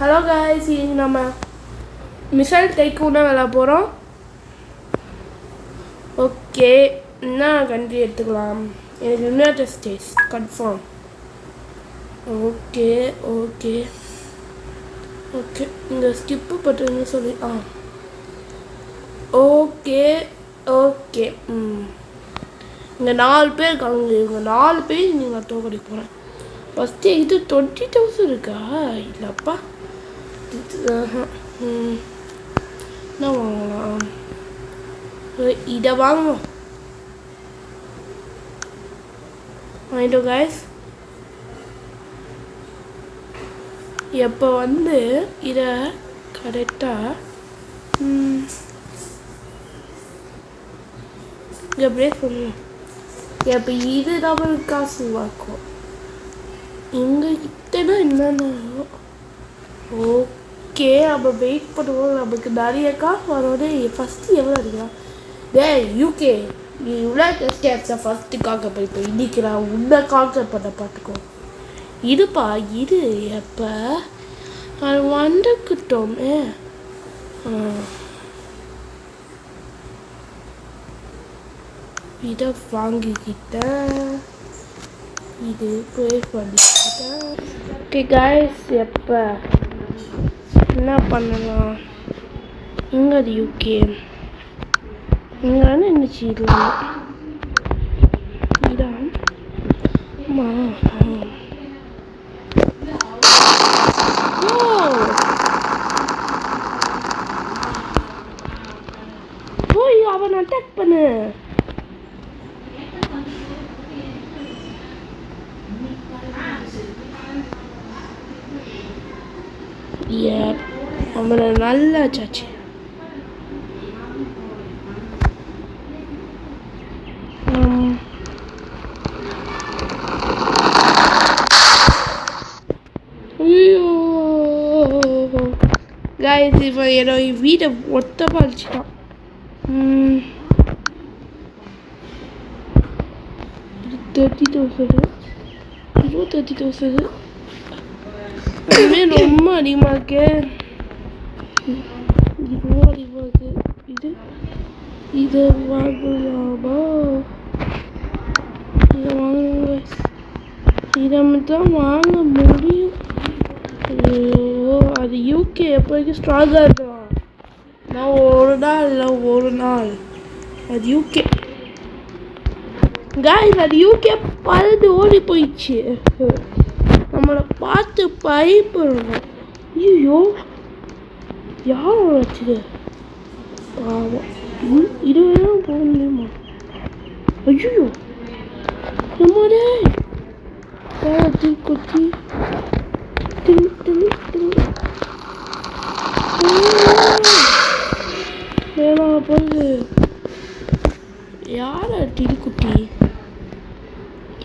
Hello guys, இது நம்ம missile டைக்கூனா விளையாட போகிறோம். ஓகே, என்ன கண்ட்ரி எடுத்துக்கலாம்? எனக்கு United states confirm. Okay okay okay, இந்த ஸ்கிப்பு பட்டுன்னு சொல்லி ஓகே ஓகே. இங்கே 4 பேர் இருக்காங்க. இவங்க 4 பேர் நீங்கள் தோக்கடிக்க போகிறேன். ஃபஸ்ட்டு இது 20,000 இருக்கா? இல்லைப்பா, என்ன வாங்கலாம்? இதை வாங்குவோம். வாங்கிட்டோம் காய்ஸ். எப்போ இதை கரெக்டாக எப்படியே சொல்லுவோம். எப்போ இது டபுள் காசு வாக்கும் இங்கே இத்தனை என்னென்ன. ஓகே, அப்போ வெயிட் பண்ணுவோம். நமக்கு நிறைய காசு வரோட ஃபஸ்ட்டு எவ்வளோ இருக்கலாம்? யூகே நீ யுனைடெட் ஸ்டேட்ஸை ஃபஸ்ட்டு காக்க போய்ப்போ இன்னைக்கு நான் உன்னை கான்சர் பண்ண பார்த்துக்கோ. இதுப்பா இது எப்போ அது வந்துக்கிட்டோமே. இதை வாங்கிக்கிட்டேன், இது ப்ளே பண்ணிக்கிட்டேன். ஓகே காய்ஸ், எப்போ என்ன பண்ணலாம்? இங்கே அது யூகே இங்கே தானே இருந்துச்சு. இதான் போய் அவன் அட்டாக் பண்ணு. அவனை நல்லா சாச்சு. காய்ஸ், இவன் என்னோட வீடை மொத்தமாக அடிச்சிட்டான். 30,000 அதுவே ரொம்ப அதிகமாக இருக்கு. இதுவும் அதிகமாக இருக்கு. இதை வாங்கலாமா? இதை வாங்க, இதை மட்டும் வாங்க முடியும். அது யூகே எப்போதைக்கு ஸ்ட்ராங்காக இருக்கலாம். நான் ஒரு நாள் அது யூகே காய்ஸ், அது யூகே பறந்து ஓடி போயிடுச்சு. நம்மளை பார்த்து பயப்படணும். ஐயோ, யார் வச்சுது? ஆமாம், இது வேணும் போக முடியுமா? ஐயோ நம்மளே கொத்தி போகுது.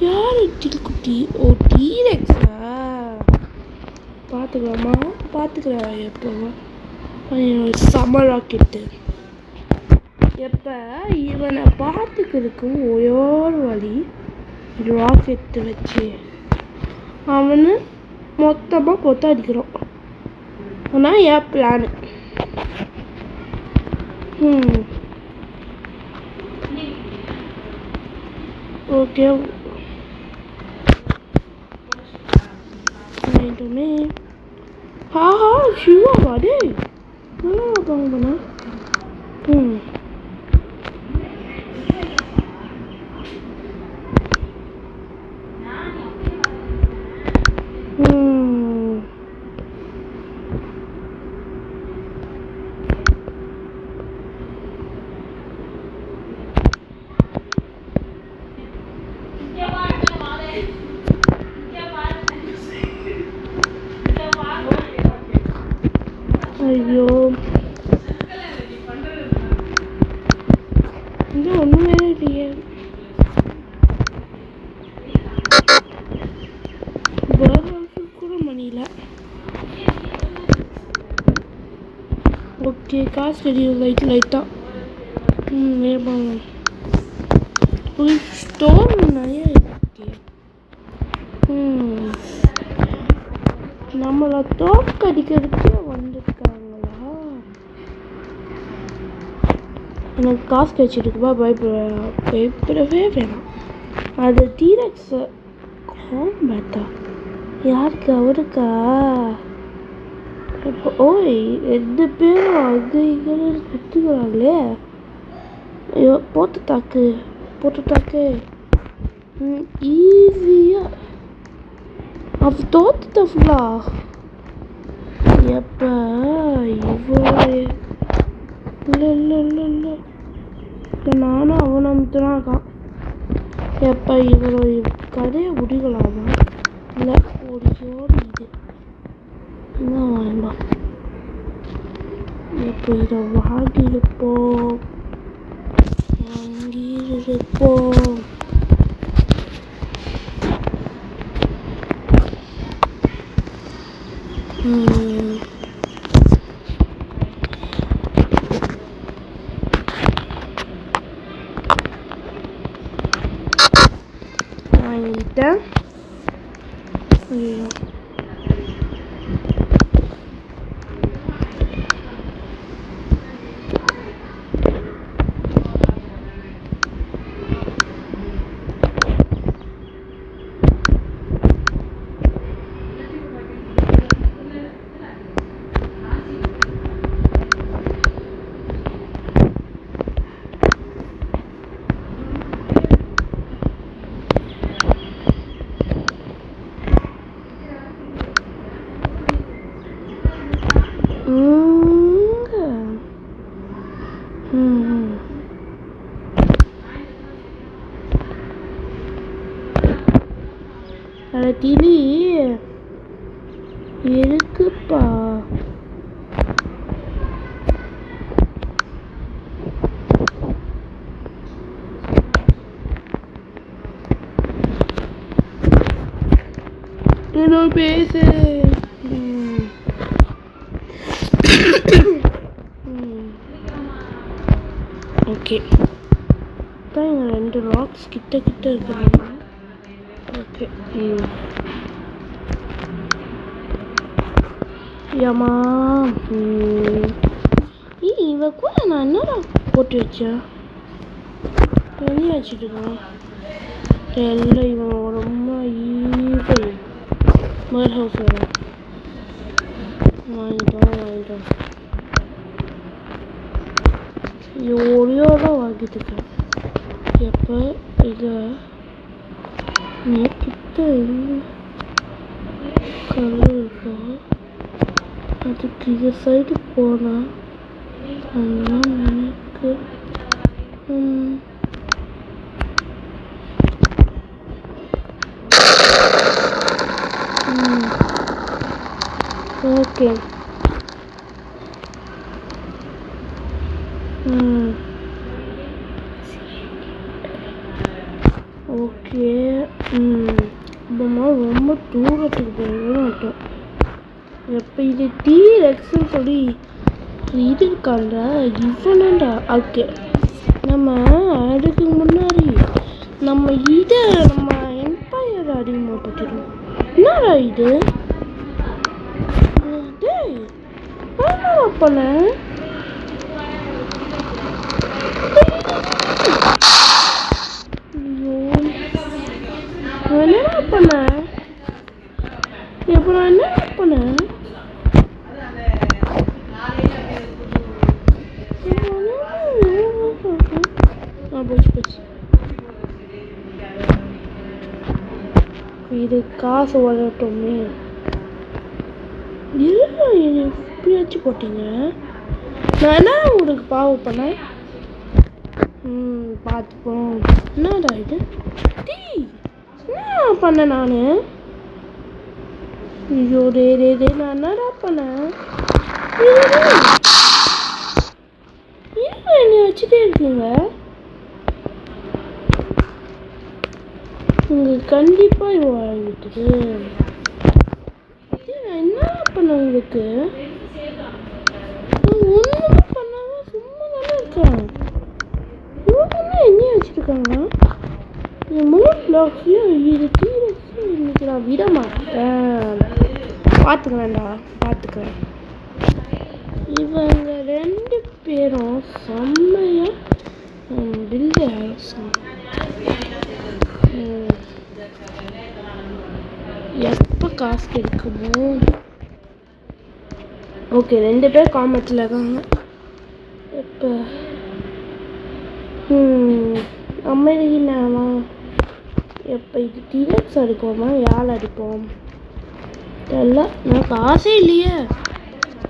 யார் டில்குட்டி? ஓ, டீரெக்ஸா? பார்த்துக்கலாம் எப்போ சம்ம ராக்கெட்டு. எப்போ இவனை பார்த்துக்கிறதுக்கு ஒரே ஒரு வழி, ராக்கெட்டு வச்சு அவனு மொத்தமாக கொத்த அடிக்கிறோம். ஆனால் என் பிளானு ஓகே வாங்கிட்டோமே. சிவாவா? டே நல்லா இருக்காங்க பண்ணா. ஐயோ, இது ஒன்றுமே இல்லையே. கூட மணியில். ஓகே, காசு தெரியும் லைட்டாக. வேணும் ஒரு ஸ்டோர் நிறைய இருக்கு. நம்மளை தோற்கடிக்கிறதுக்கே வந்துருக்காங்களா? எனக்கு காசு கிடைச்சிருக்குப்பா, பயப்படவே வேணாம். அது டீரெக்ஸு காம்பேட்டா யாருக்கு? அவருக்கா? இப்போ ஓய் 2 பேரும் அது இங்கே குத்துக்கிறாங்களே. ஐயோ போட்டு தாக்கு ஈஸியாக அது தோத்துட்ட ஃபுல்லா. எப்போ இவ்வளோ இல்லை நானும் அவனை மட்டும்தான் இருக்கான். எப்போ இவ்வளோ கதையை முடிக்கலாமா? இல்லை ஓடி இது என்ன வேண்டாம். இப்போ இதை வாங்கியிருப்போம். வாங்கிட்டேன். கிளி இருக்குப்பா. இன்னும் பேசு. ஓகே தான் இங்கே 2 ராக்ஸ் கிட்ட இருக்கிறாங்க. ஓகே ஏமா இவ கூட நான் என்னடா போட்டு வச்சேன்? வெளியே வச்சுட்டு இருக்கான் எல்லாம். இவன் ரொம்ப ஈஸி மர் ஹவுஸ் வரும். வாங்கிட்டோம் ஒளியோதான் வாங்கிட்டு இருக்கேன். எப்போ இதை கிட்ட கல் இருக்கா? அதுக்கு இந்த சைடு போனால் அதெல்லாம் எனக்கு ஓகே ஓகே ரொம்ப தூரத்துக்கு போயிடும். எப்போ இது டீரெக்ஸ்ன்னு சொல்லி இது இருக்காண்டா இவனண்டா. ஓகே நம்ம அதுக்கு முன்னாடி நம்ம இதை நம்ம எம்பையர் அதிகமாக பற்றிடுவோம். என்னடா இது? என்னடா பண்ண? என்னடா பண்ண? எப்போ நான் என்னடா பண்ணேன்? போச்சு. இது காசு வளரட்டோமே. எப்படியாச்சும் போட்டீங்க. நான் என்ன உங்களுக்கு பாவம் பண்ணேன்? பார்த்துப்போம். என்னடா இது? என்ன பண்ணேன் நான்? ஐயோ டே நான் என்னடா பண்ணேன்? என்னை வச்சுட்டே இருக்கீங்க. உங்களுக்கு கண்டிப்பாக இது வாங்கிட்டுது. நான் என்ன பண்ண உங்களுக்கு? ஒன்றுமே பண்ணாம சும்மா தானே இருக்கேன். இவங்க எங்கேயும் வச்சுருக்காங்க. என் முழு பிளாக்ஸையும் இது தீரச்சு இன்னைக்கு நான் விட மாட்டேன். பார்த்துக்கிறேன்டா, பார்த்துக்கிறேன். இவங்க 2 பேரும் செம்மையாக பில்லு எப்போ காசு கிடைக்குமோ. ஓகே, 2 பேர் காமெண்ட்ல இருக்காங்க. இப்போ அமெரிக்காவா எப்போ இது டிரெக்ஸ் அடிப்போமா, யார் அடிப்போம் தெரியல. நான் காசே இல்லையே.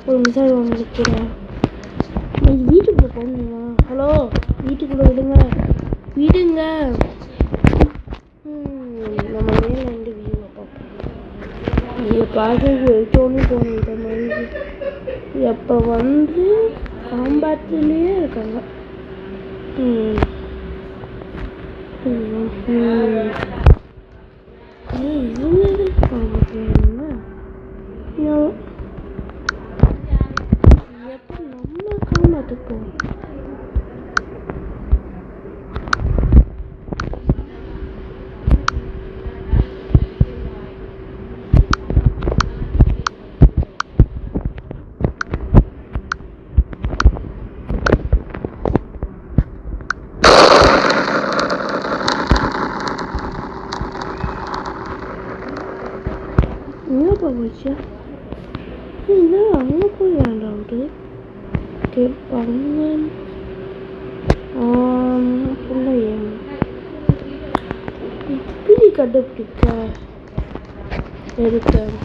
ஒரு நிமிஷம் நினைக்கிறேன். வீட்டுக்குள்ளே போகணுமா? ஹலோ, வீட்டுக்குள்ளே விடுங்க, விடுங்க. நம்ம மேலே இருந்து வியூவை பார்ப்போம். இதை பார்த்து தோணி போன மாதிரி எப்போ காம்பாட்லேயே இருக்காங்க. இவங்க காம்பாட்ல எப்போ நம்ம காம்பாட்டுக்கு போவோம். போச்சு என்ன அங்கே போய் வேண்டாம்ட்டு கேட்பாங்க. இப்படி கண்டுபிடிக்க எடுத்தேன்.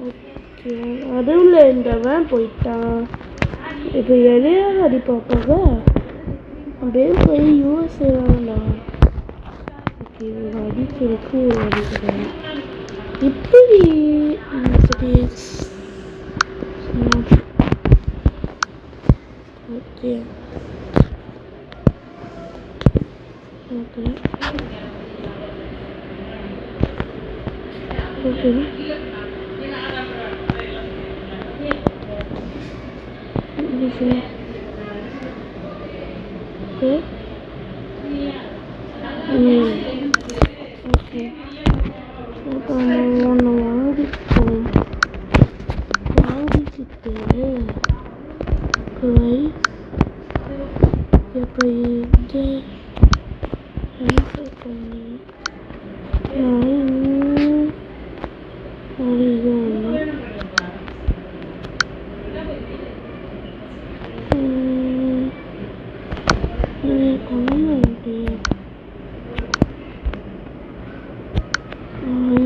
ஓகே, அதுவும் இந்த வேன் போயிட்டான். இப்போ எதையாக அடிப்பாப்பாங்க அப்படியே போய் யூஎஸ்ஏ வேண்டாம். ஓகே, அடிக்கிறதுக்கு அடிக்கிறேன். இப்படி ஓகே ஓகே ஓகே ஓகே இப்போ ஒன்று வாங்கிக்கிட்டு இப்போ இது கேன்சல் பண்ணி இது ஒன்று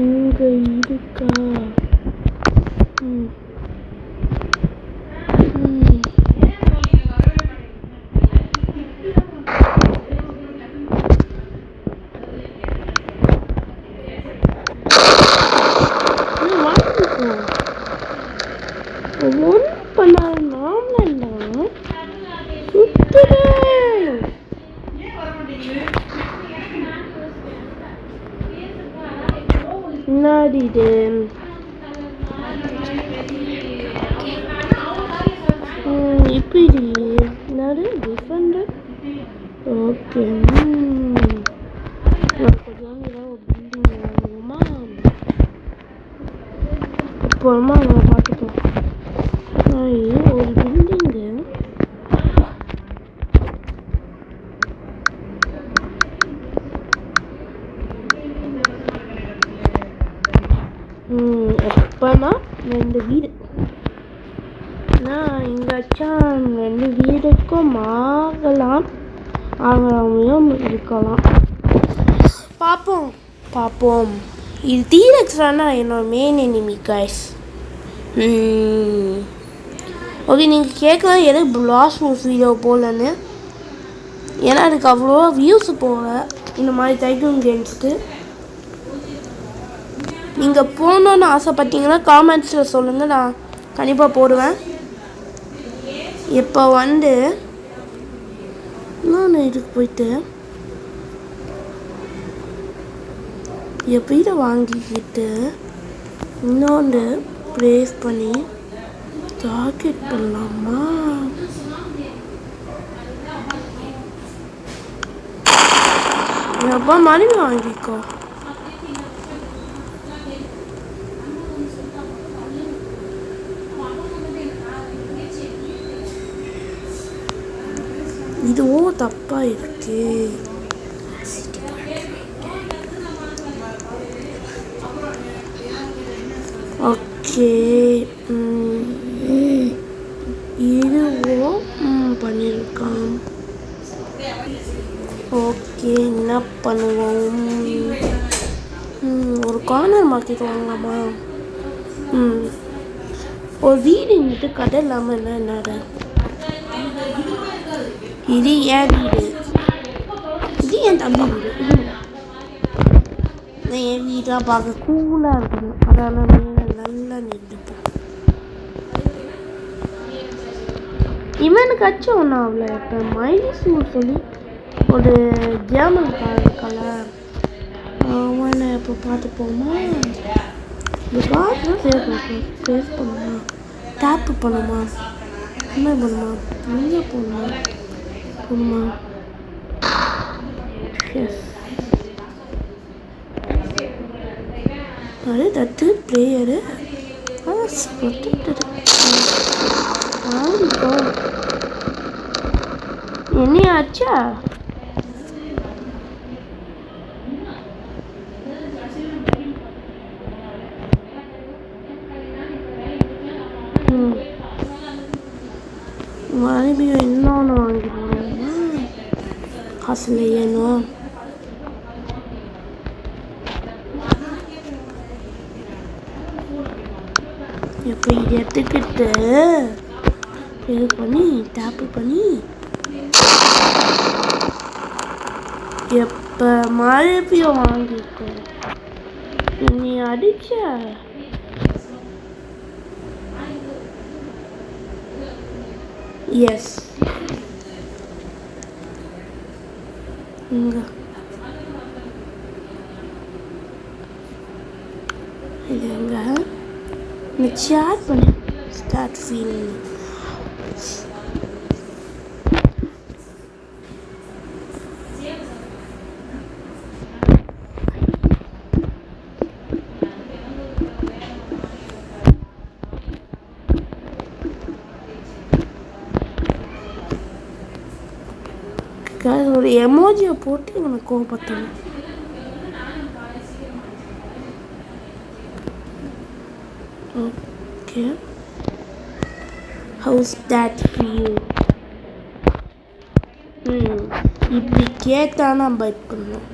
இங்கே இருக்கா? ஒன்றும் பண்ணாத நாமலாம் சுத்துறேன். என்னடி இது? இப்படி என்னது டிஃபரெண்ட்? ஓகே, கொஞ்சம் பில்டிங் வாங்குவோமா? அப்புறமா நம்ம பார்த்துக்கலாம். ஒரு பில்டிங்கு எப்போனா 2 வீடு. நான் எங்காச்சும் 2 வீடுக்கும் ஆகலாமையும் இருக்கலாம். பார்ப்போம். இது டீரெக்ஸ்னா என்னோட மெயின் எனிமி கைஸ். ஓகே, நீங்கள் கேட்கலாம் எதுக்கு லாஸ்ட் மூவ்ஸ் வீடியோ போகலன்னு. ஏன்னா அதுக்கு அவ்வளோவா வியூஸ் போகல இந்த மாதிரி டைகூன் கேம்ஸ்க்கு. நீங்கள் போகணுன்னு ஆசைப்பட்டீங்கன்னா காமெண்ட்ஸில் சொல்லுங்கள், நான் கண்டிப்பாக போடுவேன். இப்போ நான் இதுக்கு போயிட்டு எப்படி வாங்கிக்கிட்டு இன்னொன்று ப்ரேஸ் பண்ணி டார்கெட் பண்ணலாமா? எப்போ மறுபடியும் வாங்கிக்கோ. இதுவும் தப்பாக இருக்கு. ஓகே, இதுவும் பண்ணியிருக்கான். ஓகே, என்ன பண்ணுவோம்? ஒரு கார்னர் மார்க்கெட் வாங்கலாமா? ஒரு வீடு இருந்துட்டு கடை இல்லாமல் என்னடா? இது ஏன் வீடு? இது என் தம்பி வீடு. என் வீடெலாம் பார்க்க கூலாக இருக்கணும். அதனால் நல்லா நின்றுப்போம். இவனுக்காச்சும் ஒன்றும் ஆகல. இப்போ மைசூர் சொல்லி ஒரு ஜெர்மன் கலர் அவனை இப்போ பார்த்துப்போமா? இந்த கார்டெலாம் சேவ் பண்ணுமா? டேப்பு பண்ணுமா? என்ன பண்ணுமா? எங்கே போகணுமா? எஸ், அது தட்டு பிளேயரு என்னையாச்சா? மறுபடியும் இன்னொன்று வாங்கிடுவோமா? காசு இல்லையேனோ. இப்போ இது எடுத்துக்கிட்டு இது பண்ணி டேப்பு பண்ணி எப்போ மறுபடியும் வாங்கிக்கோ. நீ அடிச்ச எஸ் இங்க இது எங்க நீ சேட் பண்ணு. Start feeling. ஒரு எமோஜியை போட்டு இவனை கோபப்படுத்தணும். Okay, how's that feel? இப்படி கேட்டால் நான் பைட் பண்ணணும்.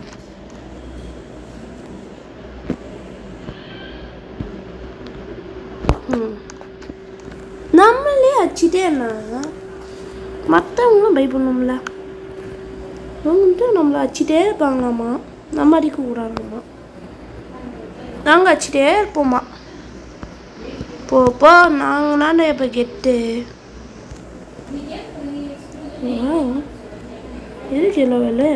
நம்மளே அடிச்சுட்டே இருந்தாங்க, மற்றவங்களும் பை பண்ணோம்ல. வந்துட்டு நம்மளை அடிச்சுட்டே இருப்பாங்களாம்மா, நம்ம அடிக்கக்கூடாதுமா. நாங்கள் அடிச்சுட்டே இருப்போம்மா. போப்போ, நாங்கள் தானே இப்போ கெட்டு எதுக்கு இல்லை வேலை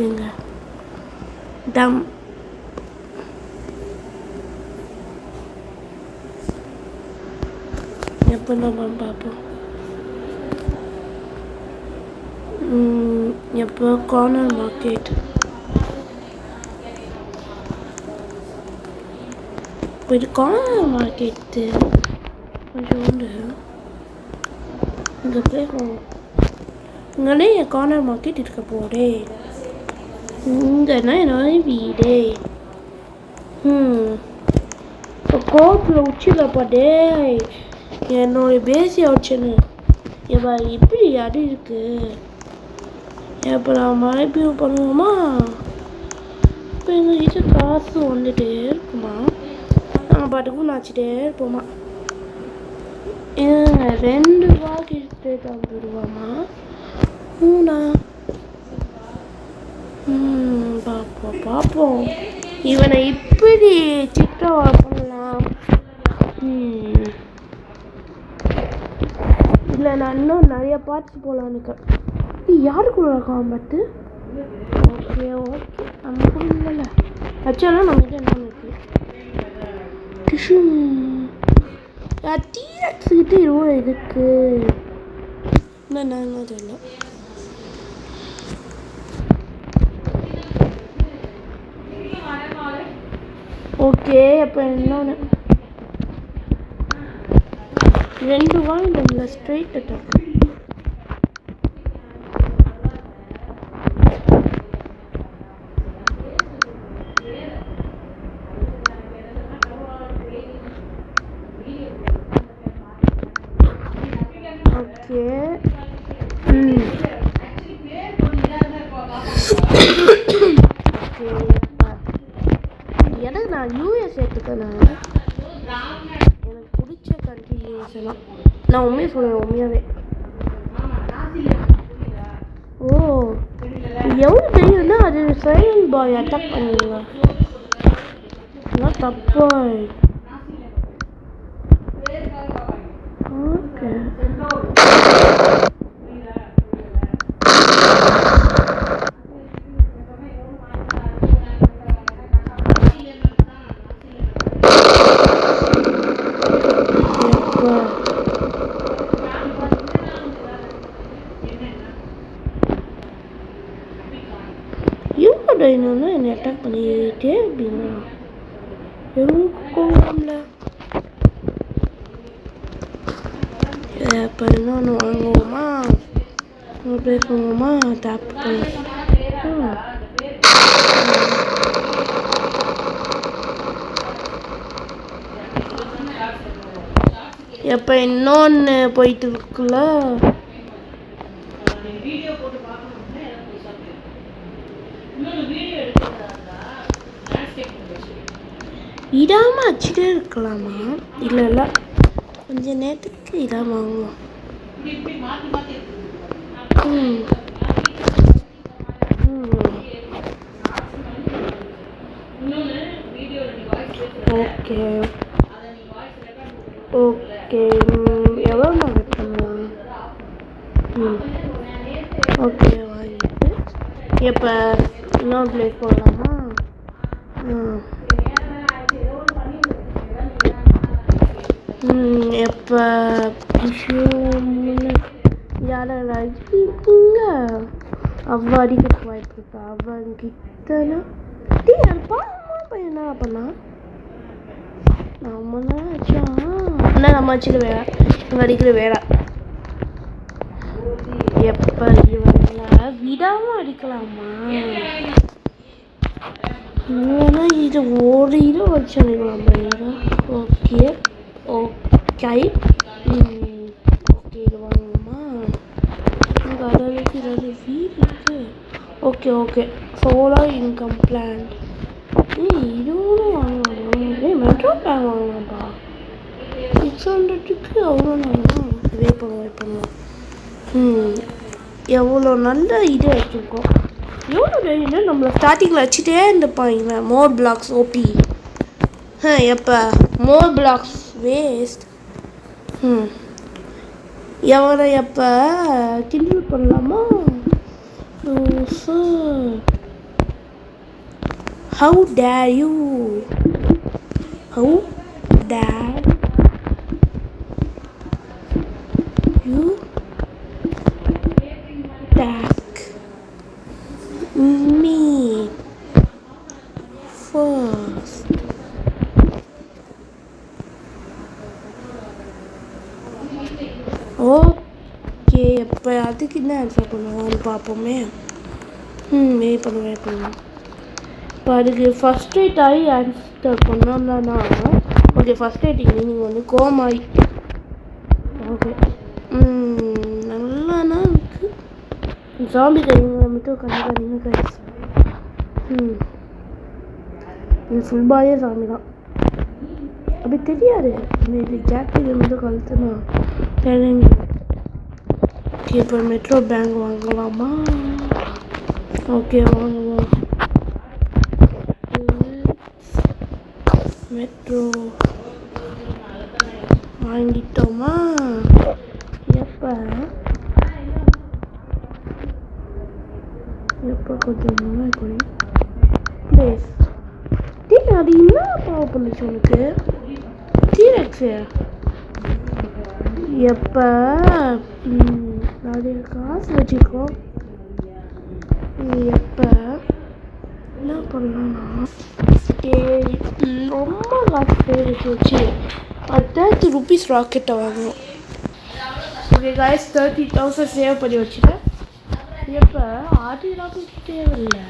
எங்க டம் எப்போ நம்ம பார்ப்போம். எப்போ கார்னர் மார்க்கெட் இது கார்னர் மார்க்கெட்டு கொஞ்சோண்டு இங்கே போய் இங்கே என் கார்னர் மார்க்கெட் இருக்க போதே. இங்கன்னா என்னோட வீடே. இப்போ கோட்டில் உச்சியில் பாட்டே என்னோட பேசி ஆச்சுன்னு இப்போ இப்படி அடி இருக்கு. இப்போ நான் மறுபடியும் பண்ணுவோமா? இப்போ எங்ககிட்ட காசு வந்துட்டே இருக்குமா? நாங்கள் பாட்டுக்கும் நாச்சிட்டே இருப்போமா? 2 ரூபா கிட்ட தந்துடுவாமா? 3 பார்ப்போம். இவனை இப்படி சிக்கவா பண்ணலாம். இல்லை, நான் இன்னும் நிறைய பார்ட்ஸ் போகலான்னு இருக்கேன். யாருக்குள்ள காம்பத்து? ஓகே, நம்ம கூட இல்லைல்ல வச்சாலும் நம்மகிட்ட என்ன இருக்கு? டிஷ்யூ டீரக்ஸ்கிட்ட 20 இருக்கு. நான் தெரியல. ஓகே, அப்போ இன்னொன்று 2 வாங்கிட்டோம்ல ஸ்ட்ரைட் அட்டாக். ஓகே எனக்கு நான் யூஎஸ் எடுத்துக்கிறேன். எனக்கு பிடிச்ச கண்ட்ரி யூஎஸ்லாம். நான் உண்மையாக சொல்லுவேன், உண்மையாகவே. ஓ எவ்வளோ தெரியும்னா அது சைலண்ட் பாய் அட்டாக் பண்ணுவீங்க. தப்பா ஓகே. இன்னொன்று என்னை அட்டாக் பண்ணிட்டே அப்படின்னா எவ்வளோ கோவம்ல. இப்போ இன்னொன்று வாங்குவோமா, ப்ளே பண்ணுவோமா, டேப் பண்ணி. எப்போ இன்னொன்று போயிட்டு இருக்குல்ல. இடாமல் வச்சுட்டே இருக்கலாமா? இல்லை இல்லை, கொஞ்சம் நேரத்துக்கு இடாமல் வாங்குவோம். ஓகே ஓகே எவ்வளோ நான் வெயிட் பண்ணுவேன். ஓகே வாங்கிட்டு இப்போ இன்னொரு பிளேஸ் போடலாமா? எப்போ யாரால அடிப்பீங்க? அவ அடிக்கிறதுக்கு வாய்ப்பு இருக்கா? அவங்கிட்டனா பையன் என்ன பண்ணா? நம்ம தான் வச்சா என்ன நம்ம வச்சுக்க வேற இவங்க அடிக்கிற வேற. எப்போ இவங்கள விடாமல் அடிக்கலாமா? இல்லைன்னா இது ஒரு இடம் வச்சு அடிக்கலாம் பையன். ஓகே ஓகே ஓகே இது வாங்குவோமா? இங்கே அளவுக்கு ஏதாவது வீடு இருக்கு. Okay okay solar income plan. இதுவும் வாங்கலாம். Metro plan வாங்கலாம்ப்பா. 600க்கு அவ்வளோ நாளாம் வெயிட் பண்ணுவோம். எவ்வளோ நல்ல இது வச்சுருக்கோம். எவ்வளோ வேணும்னா நம்மளை ஸ்டார்டிங்கில் வச்சுட்டே இருந்துப்பாங்க. மோர் பிளாக்ஸ் ஓபி. எப்போ மோர் பிளாக்ஸ் வேஸ்ட். எவரை எப்போ கிண்டல் பண்ணலாமா? How dare you? How dare you attack me first? Okay இப்போ அதுக்கு என்ன ஆன்சர் பண்ணுவோம்னு பார்ப்போமே. வெயிட் பண்ணுவோம். இப்போ அதுக்கு ஃபஸ்ட் எய்ட் ஆகி ஆன்சர் பண்ணோம்னா ஓகே ஃபஸ்ட் எய்டிங் நீங்கள் வந்து கோமாய். ஓகே நல்லானா இருக்குது. ஜாம்பி கைங்க மட்டும் கண்டிப்பாக கைஸ். இது ஃபுல் பாயே ஜாம்பி தான். அப்படி தெரியாது. இது ஜாக்கெட் மட்டும் கழுத்துனா தெரிஞ்சு. ஓகே இப்போ மெட்ரோ பேங்க் வாங்கலாமா? ஓகே வாங்குவோம். மெட்ரோ வாங்கிட்டோமா? எப்போ கொஞ்சம் முன்னாடி பிளேஸ் அது என்ன பாவ பண்ணுச்சு உனக்கு? டீரெக்ஸு எப்போ நிறைய காசு வச்சுருக்கோம். எப்போ என்ன பண்ணலாம்னா ரொம்ப காசு சேமிச்சு வச்சு ₹30 ராக்கெட்டை வாங்கணும். ஓகே காய்ஸ், 30,000 சேவ் பண்ணி வச்சுட்டேன். இப்போ அது ராக்கெட் தேவையில்லை,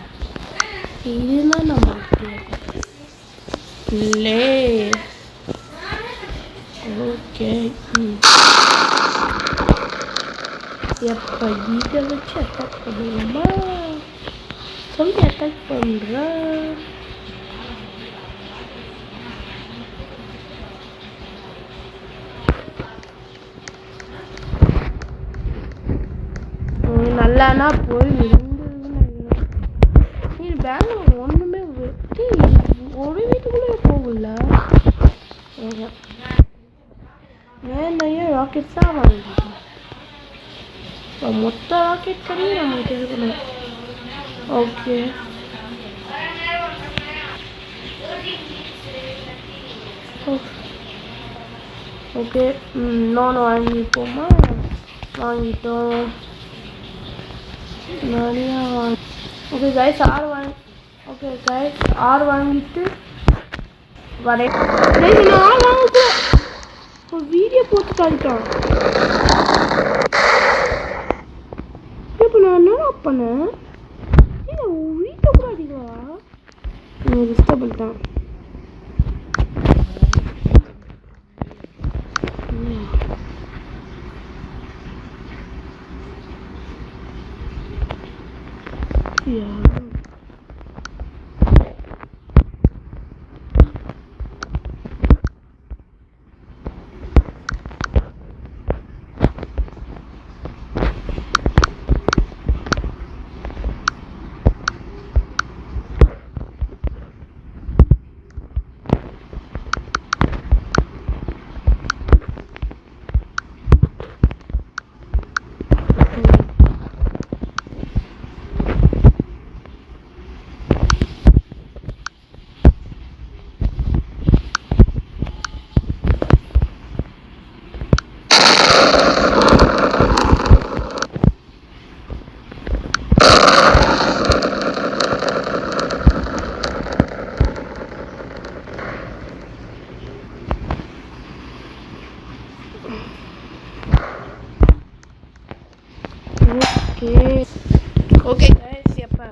இதுதான் நம்மளுக்கு தேவை. இல்லை ஓகே, எப்போ இதை வச்சு அட்டாக் பண்ணுவோமா? சொல்லி அட்டாக் பண்ணுறேன். நல்லானா போய் நீ பேங்க் ஒன்றுமே ஒரு வீட்டுக்குள்ளே போகல. நிறைய ராக்கெட்ஸ் தான் வாங்கிட்டோம். மொத்த ராக்கெட் கடையும் நம்மகிட்ட இருக்கணும். ஓகே ஓகே, இன்னொன்று வாங்கிப்போமா? வாங்கிட்டோம் நிறையா ஓகே கைஸ், ஓகே கைஸ், 6 வாங்கிட்டு வரேன். நான் வாங்க வீடியோ போட்டு காட்டிட்டான். இப்போ நான் என்ன பண்ணேன்? வீட்டை கூட அடிக்கலாம். டிஸ்டர்ப் பண்ணிட்டான். ஓகே கைஸ், எப்போ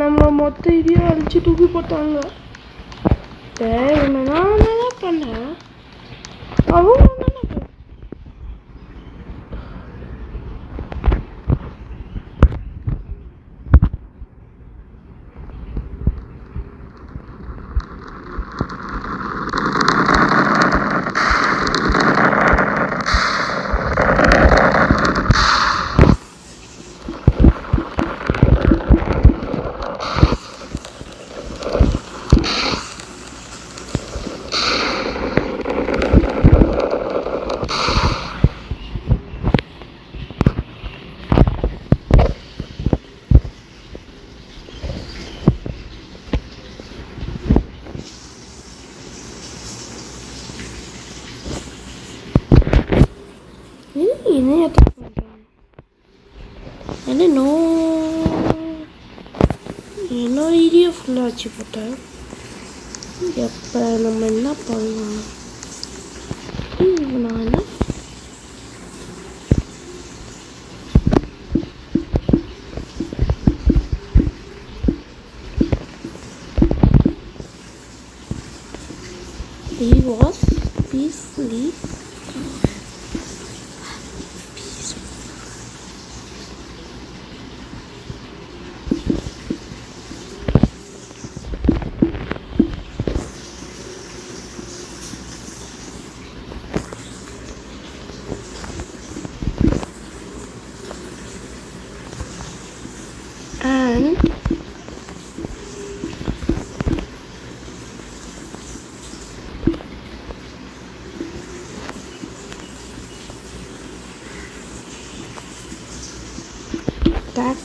நம்ம மொத்த இதையும் அடிச்சு தூக்கி போட்டாங்க. நான் என்ன பண்ணேன்? அவங்க என்னோட வீடியோ ஃபுல்லாக வச்சு போட்டேன். எப்போ நம்ம என்ன பண்ணலாம்? நான் என்ன he was peacefully and that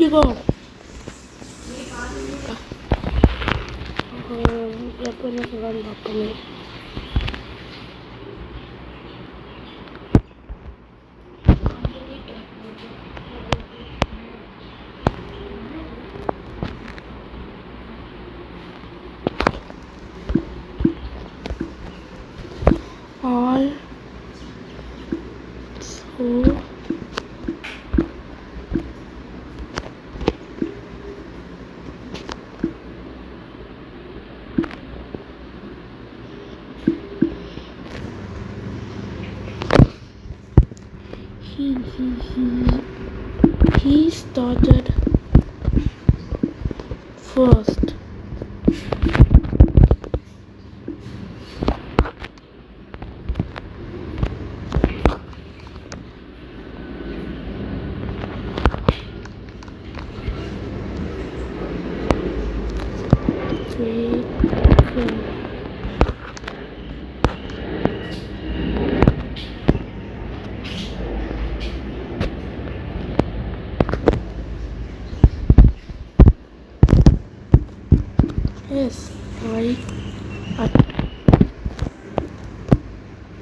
go. எப்போ என்ன சொல்கிறான்னு பார்ப்போமே. All so he started first. Yes, right at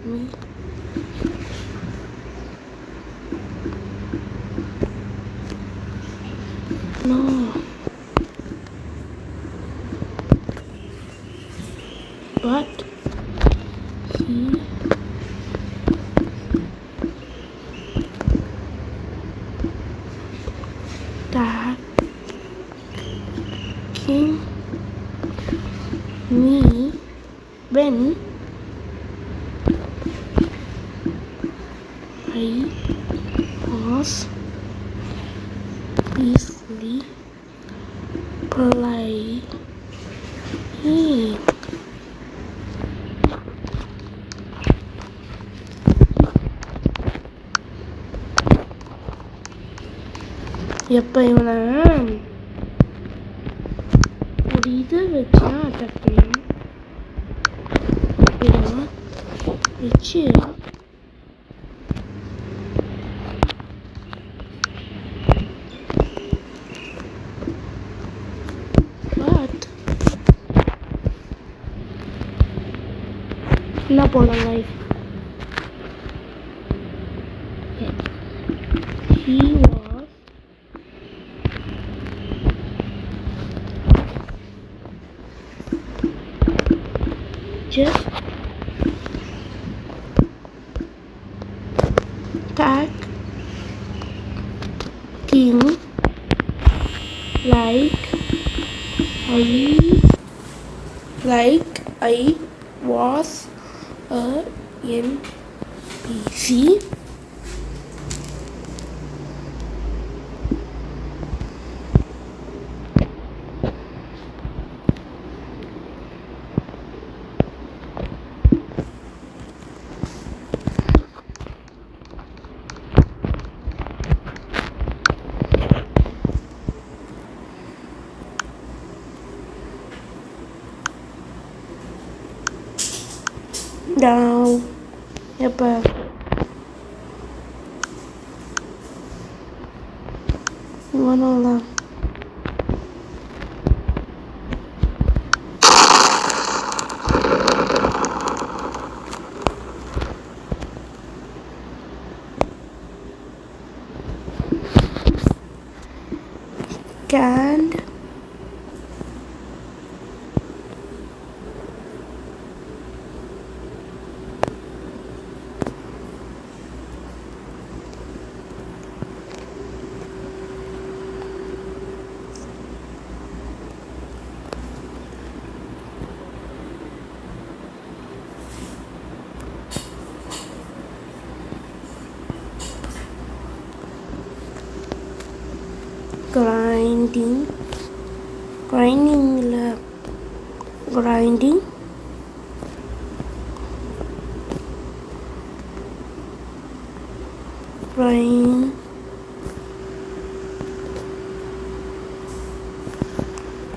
me. No. But he attacking me when I was peacefully playing. எப்போ இவனை ஒரு இதை வச்சு தான் அட்டாக் பண்ணணும். வச்சு என்ன போகலாம் life. He was just acting like I was a NPC. Now, எப்போ இவனோலாம் canned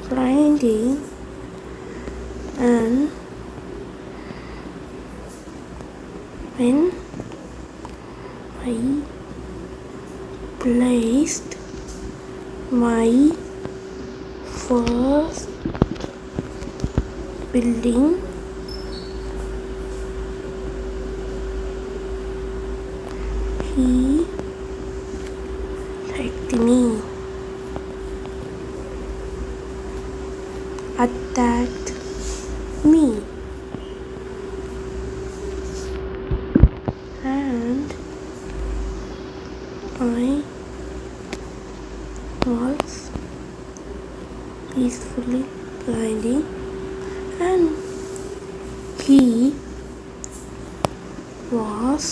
grinding and when I placed building. He liked me, attacked me, and I was peacefully grinding, and he was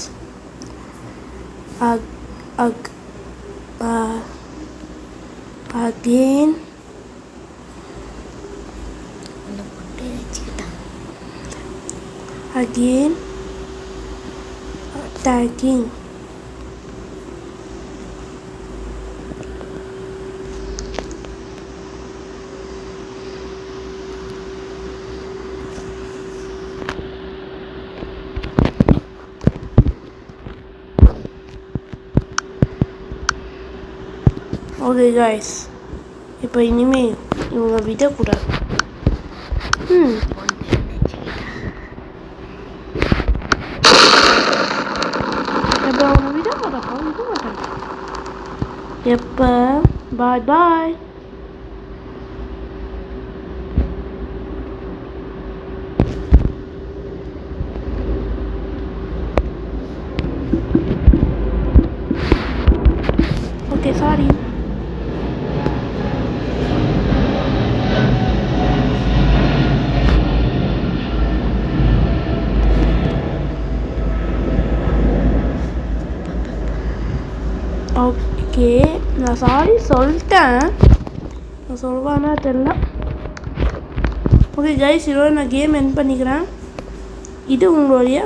again attacking. Okay guys, இப்போ இனிமே இவங்க விடக்கூடாது. எப்போ அவங்க விட மாட்டாங்க. எப்போ bye bye. Okay sorry. Okay, நான் சாரி சொல்லிட்டேன். நான் சொல்வானா தெரியல. ஓகே கைஸ், இதோட நான் கேம் எண்ட் பண்ணிக்கிறேன். இது உங்களுடைய